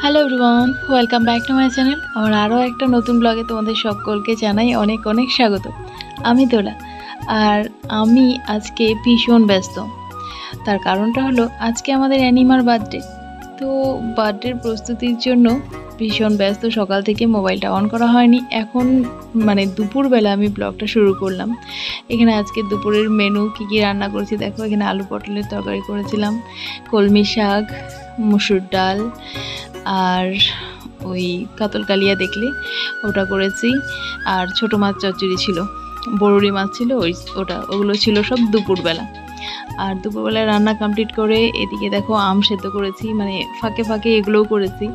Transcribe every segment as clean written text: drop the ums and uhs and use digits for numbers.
Hello everyone, welcome back to my channel. আমার আরও একটা নতুন ব্লগে তোমাদের সকলকে জানাই অনেক অনেক স্বাগত। আমি দোলা, আর আমি আজকে ভীষণ ব্যস্ত। তার কারণটা হলো আজকে আমাদের অ্যানিমার বার্থডে। তো বার্থডের প্রস্তুতির জন্য ভীষণ ব্যস্ত। সকাল থেকে মোবাইলটা অন করা হয়নি। এখন মানে দুপুরবেলা আমি ব্লগটা শুরু করলাম। এখানে আজকে দুপুরের মেনু কী কী রান্না করেছি দেখো। এখানে আলু পটলের তরকারি করেছিলাম, কলমি শাক, মুসুর ডাল, আর ওই কাতল কালিয়া দেখলে ওটা করেছি, আর ছোটো মাছ চচ্চড়ি ছিল, বড়ুরি মাছ ছিল ওগুলো ছিল সব দুপুরবেলা। আর দুপুরবেলায় রান্না কমপ্লিট করে এদিকে দেখো আম সেদ্ধ করেছি, মানে ফাঁকে ফাঁকে এগুলোও করেছি।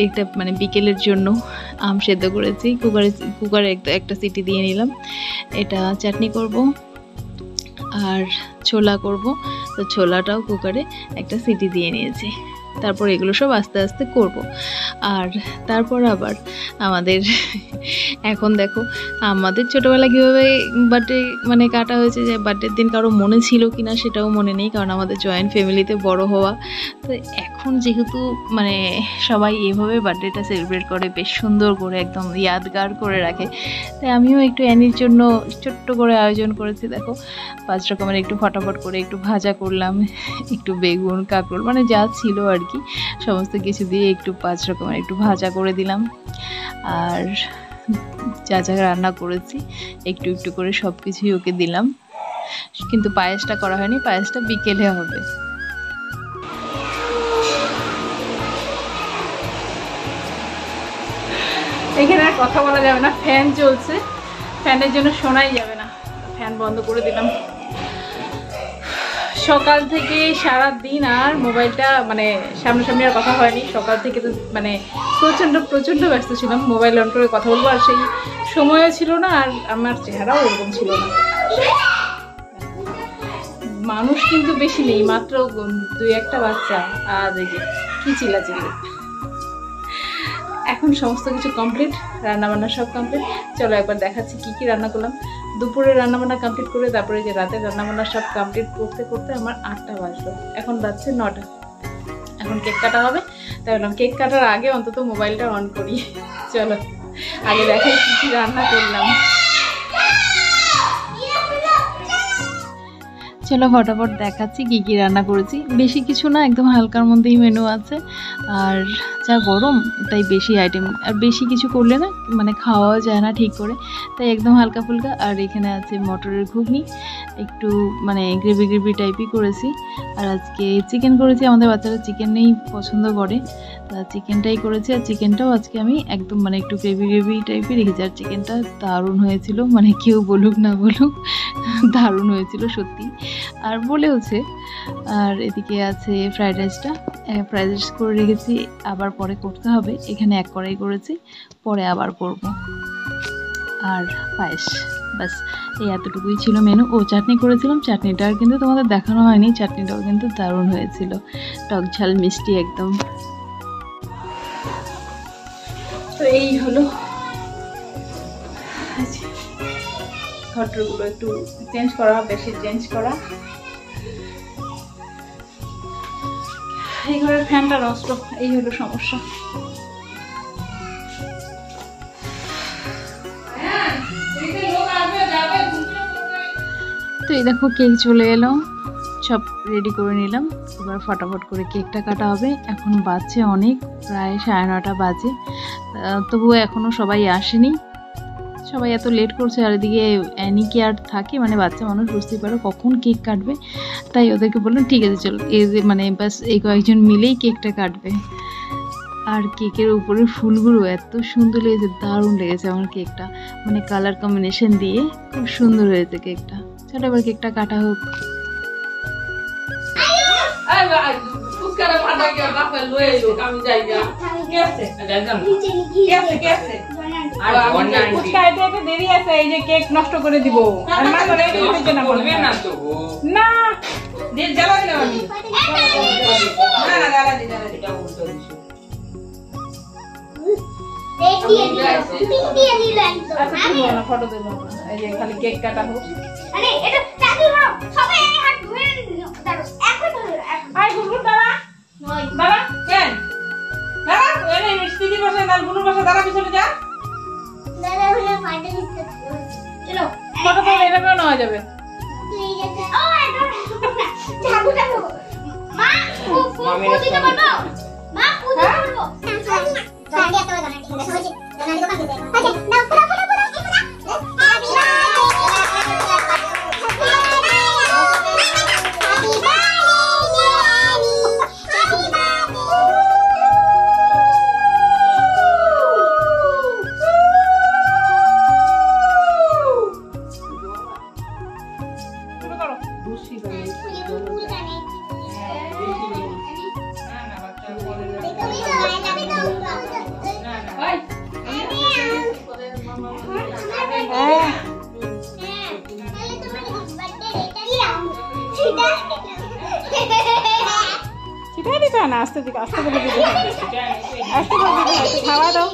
একটা মানে বিকেলের জন্য আম সেদ্ধ করেছি, কুকারে একটা সিটি দিয়ে নিলাম। এটা চাটনি করব আর ছোলা করব, তো ছোলাটাও কুকারে একটা সিটি দিয়ে নিয়েছি। তারপর এগুলো সব আস্তে আস্তে করব। আর তারপর আবার আমাদের এখন দেখো আমাদের ছোটোবেলা কীভাবে বার্থডে মানে কাটা হয়েছে, যে বার্থডের দিন কারো মনে ছিল কি না সেটাও মনে নেই, কারণ আমাদের জয়েন্ট ফ্যামিলিতে বড় হওয়া। তো এখন যেহেতু মানে সবাই এভাবে বার্থডেটা সেলিব্রেট করে, বেশ সুন্দর করে একদম ইয়াদগার করে রাখে, তাই আমিও একটু অ্যানির জন্য ছোট্ট করে আয়োজন করেছি। দেখো 5 রকমের একটু ফটাফট করে একটু ভাজা করলাম, একটু বেগুন কাঁকরোল মানে যা ছিল আর কি সমস্ত কিছু দিয়ে একটু 5 রকমের একটু ভাজা করে দিলাম। আর যা যা রান্না করেছি একটু একটু করে সব কিছুই ওকে দিলাম, কিন্তু পায়েসটা করা হয়নি, পায়েসটা বিকেলে হবে। এখানে আর কথা বলা যাবে না, ফ্যান চলছে, ফ্যানের জন্য শোনাই যাবে না, ফ্যান বন্ধ করে দিলাম। সকাল থেকে সারা দিন আর মোবাইলটা মানে সামনাসামনি আর কথা হয়নি। সকাল থেকে তো মানে প্রচণ্ড ব্যস্ত ছিলাম, মোবাইল অন করে কথা বলবো, আর সেই সময়ও ছিল না, আর আমার চেহারাও এরকম ছিল না। মানুষ কিন্তু বেশি নেই, মাত্র 2-1টা বাচ্চা, আর দেখি কি চিল্লাচিল্লি। এখন সমস্ত কিছু কমপ্লিট, রান্নাবান্না সব কমপ্লিট। চলো একবার দেখাচ্ছি কি কি রান্না করলাম। দুপুরে রান্নাবান্না কমপ্লিট করে তারপরে যে রাতের রান্নাবান্না সব কমপ্লিট করতে করতে আমার 8টা বাজলো, এখন বাজছে 9টা। এখন কেক কাটা হবে, তাই বললাম কেক কাটার আগে অন্তত মোবাইলটা অন করি। চলো আগে দেখাই কি কি রান্না করলাম। চলো ফটাফট দেখাচ্ছি কি কি রান্না করেছি। বেশি কিছু না, একদম হালকার মধ্যেই মেনু আছে, আর যা গরম তাই বেশি আইটেম, আর বেশি কিছু করলে না মানে খাওয়াও যায় না ঠিক করে, তাই একদম হালকা ফুলকা। আর এখানে আছে মটরের ঘুগনি, একটু মানে গ্রেভি টাইপই করেছি। আর আজকে চিকেন করেছি, আমাদের বাচ্চারা চিকেনই পছন্দ করে, তা চিকেনটাই করেছি। আর চিকেনটাও আজকে আমি একদম মানে একটু গ্রেভি টাইপই রেখেছি। আর চিকেনটা দারুণ হয়েছিল, মানে কেউ বলুক না বলুক দারুণ হয়েছিল সত্যি, আর বলেওছে। আর এদিকে আছে ফ্রাইড রাইস করে রেখেছি, আবার পরে করতে হবে। এখানে 1 কড়াই করেছি, পরে আবার করব। আর পায়েস, ব্যাস এই এতটুকুই ছিল মেনু। ও চাটনি করেছিলাম, চাটনিটা কিন্তু তোমাদের দেখানো হয়নি, চাটনিটাও কিন্তু দারুণ হয়েছিল, টক ঝাল মিষ্টি একদম। তো এই হলো, ঘরগুলো একটু চেঞ্জ করা, বেশি চেঞ্জ করা। এই ঘরের ফ্যানটা নষ্ট, এই হলো সমস্যা। তো এই দেখো কেক চলে এলো, সব রেডি করে নিলাম। এবার ফটাফট করে কেকটা কাটা হবে। এখন বাজছে অনেক, প্রায় 9:30 বাজে, তবুও এখনও সবাই আসেনি, সবাই এত লেট করছে। আর এদিকে অ্যানি কি আর থাকে, মানে বাচ্চা মানুষ বুঝতেই পারো কখন কেক কাটবে, তাই ওদেরকে বললাম ঠিক আছে চলো, এই যে মানে বাস এই কয়েকজন মিলেই কেকটা কাটবে। আর কেকের উপরে ফুলগুলো এত সুন্দর লেগেছে, দারুণ লেগেছে আমার কেকটা, মানে কালার কম্বিনেশন দিয়ে খুব সুন্দর হয়েছে কেকটা। চলো এবার কেকটা কাটা হোক। দেরি আছে, এই যে কেক নষ্ট করে দিব না, ফটো দেবো না, এই যে খালি কেক কাটা হোক। আরে দাদা পিছনে যা। ফটো তো এরকম নেওয়া যাবে। আস্তে দিকে আস্তে করে দিতে হবে, আস্তে করে দিতে হবে। খাওয়া দাও।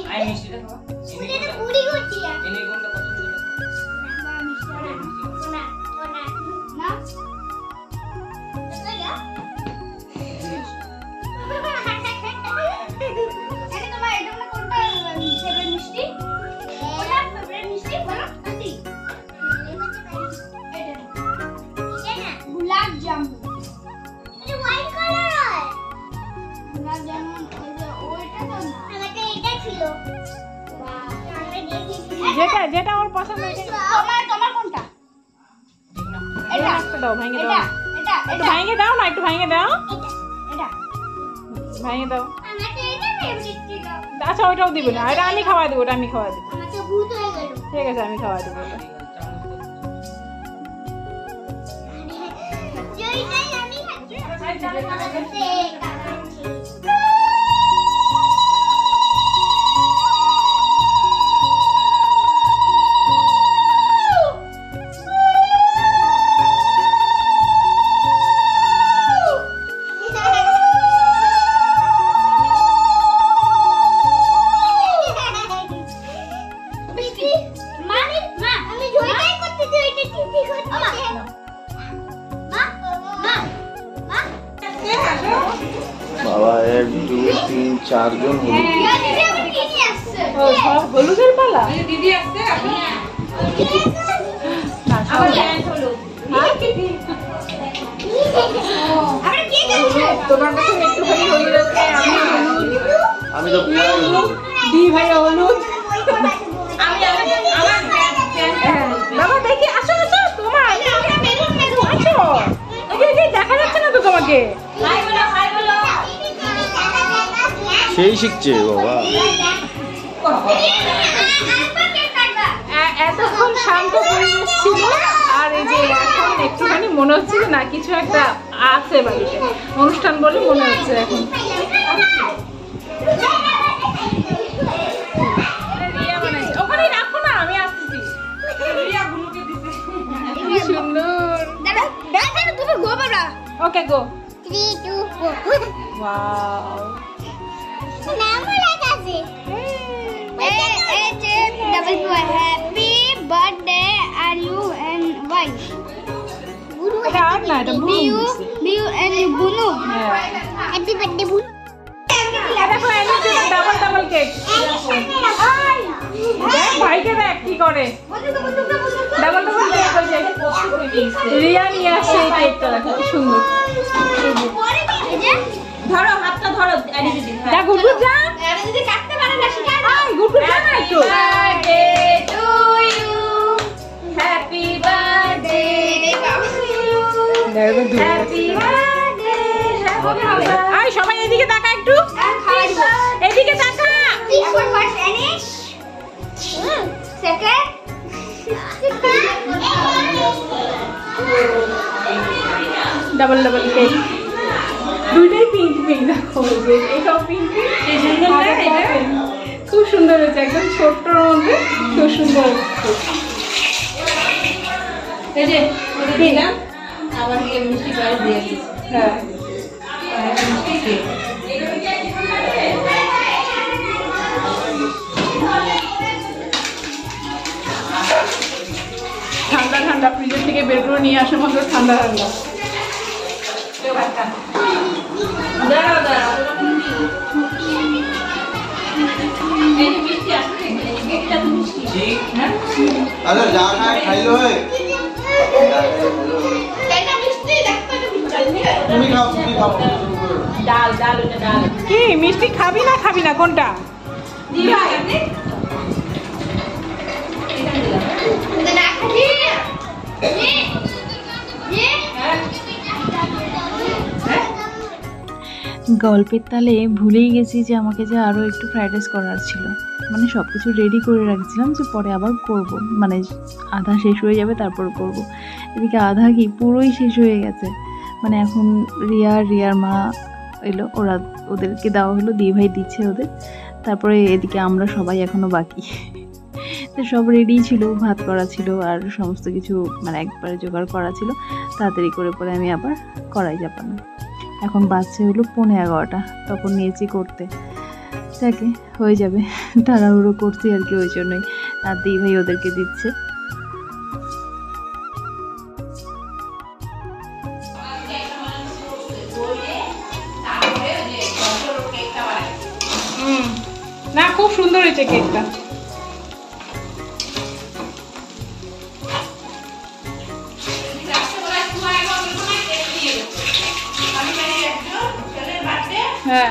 যেটা যেটা ওর পছন্দ তোমার কোনটা? এটা দাও, ভাঙে দাও, একটু ভাঙে দাও না, একটু ভাঙে দাও, ভাঙে দাও। আচ্ছা ওইটাও দিবে না, এটা আমি খাওয়া দেবো, ওটা আমি খাওয়া দেবো। ঠিক আছে আমি খাওয়া দেবো। বাবা 1 2 3 4 জন হলুদের পালা। দিদি আসছে, আপনি তোমার কাছে একটুখানি হলুদ আছে, আমি তো দি ভাই হলুদ। আমি বাবা দেখি, আসো আসো, তোমার আসো, দেখা যাচ্ছে না তো তোমাকে। সেই শিখছে বাবা। এতক্ষণ শান্ত পরিবেশ ছিল, আর এই যে এখন একটুখানি মনে হচ্ছে যে না কিছু একটা আছে বাড়িতে, অনুষ্ঠান বলে মনে হচ্ছে এখন। ওখানে রাখো না, আমি আসতেছি। সুন্দর। ওকে গো। 3 2 4 wow. Happy birthday are you and why? এটা আর না, এটা বুনু। You and Bunu. Happy birthday Bunu. দেখো এর জন্য ডাবল কেক। দেখ ভাইকে দেখ কি করে, ডাবল কেক হয়ে যায়। রিয়া নিয়ে আসছে এই কেকটা, দেখো কি সুন্দর। ধরো হাতটা ধরো, আরে দিদি যা গুডু যা, আরে দিদি কাটতে পারে না, শিখা দাও। গুডু যা না একটু। Birthday to you, happy birthday দেখো দূর। হ্যাপি বার্থডে, আয় সবাই এদিকে তাকা একটু, এদিকে তাকা। একবার ফার্স্ট এনিশ, সেকেন্ড ডাবল কেক, দুইটাই পিঙ্ক দেখো, এটাও পিঙ্ক, খুব সুন্দর হয়েছে, একদম ছোট্টর মধ্যে খুব সুন্দর হয়েছে। এই যে দিলাম, আবার মিষ্টি করে দিয়ে দিচ্ছি। হ্যাঁ ঠান্ডা ঠান্ডা, ফ্রিজের থেকে বের করে নিয়ে আসা মাত্র ঠান্ডা ঠান্ডা। দাঁড়াও দাঁড়াও, এই যে মিষ্টি আচ্ছা যা খায় খাইলো হে তুমি খাও ডাল ডাল ওটা ডাল কি মিষ্টি খাবি না কোনটা গল্পের তালে ভুলেই গেছি যে আমাকে যে আরও একটু ফ্রাইড রাইস করার ছিল, মানে সব কিছু রেডি করে রাখছিলাম যে পরে আবার করব, মানে আধা শেষ হয়ে যাবে তারপর করব। এদিকে আধা কি পুরোই শেষ হয়ে গেছে, মানে এখন রিয়ার মা এলো, ওদেরকে দেওয়া হলো, দিয়ে ভাই দিচ্ছে ওদের। তারপরে এদিকে আমরা সবাই এখনও বাকি, তো সব রেডি ছিল, ভাত করা ছিল আর সমস্ত কিছু মানে একবারে জোগাড় করা ছিল। তাড়াতাড়ি করে পরে আমি আবার কড়াই চাপানো। এখন বাজছে হলো 11:15, তখন নিয়েছি করতে, যাকে হয়ে যাবে, তাড়াহুড়ো করছি আর কি, ওই জন্যই। আর দিই ভাই ওদেরকে দিচ্ছে। না খুব সুন্দর হয়েছে কেকটা। হ্যাঁ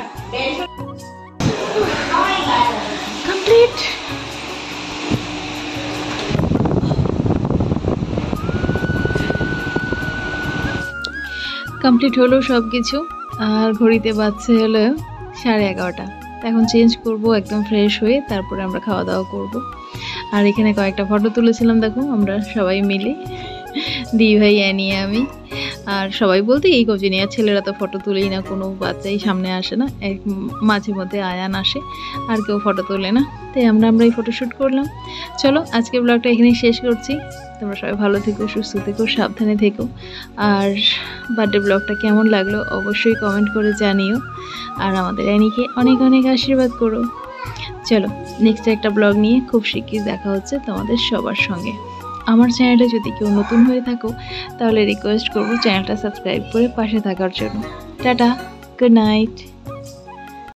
কমপ্লিট। কমপ্লিট হলো সব কিছু। আর ঘড়িতে বাজছে হলো 11:30। এখন চেঞ্জ করব একদম ফ্রেশ হয়ে, তারপরে আমরা খাওয়া দাওয়া করব। আর এখানে কয়েকটা ফটো তুলেছিলাম, দেখো আমরা সবাই মিলে, দি ভাই, অ্যানি, আমি। আর সবাই বলতে এই কজনই, আর ছেলেরা তো ফটো তুলেই না, কোনো বাচ্চাই সামনে আসে না, মাঝে মধ্যে আয়ান আসে, আর কেউ ফটো তোলে না, তাই আমরাই ফটোশ্যুট করলাম। চলো আজকের ব্লগটা এখানেই শেষ করছি। তোমরা সবাই ভালো থেকো, সুস্থ থেকো, সাবধানে থেকো। আর বার্থডে ব্লগটা কেমন লাগলো অবশ্যই কমেন্ট করে জানিও। আর আমাদের অ্যানিকে অনেক অনেক আশীর্বাদ করো। চলো নেক্সট একটা ব্লগ নিয়ে খুব শিগগির দেখা হচ্ছে তোমাদের সবার সঙ্গে। আমার চ্যানেলে যদি কেউ নতুন হয়ে থাকো তাহলে রিকোয়েস্ট করবো চ্যানেলটা সাবস্ক্রাইব করে পাশে থাকার জন্য। Tata, good night.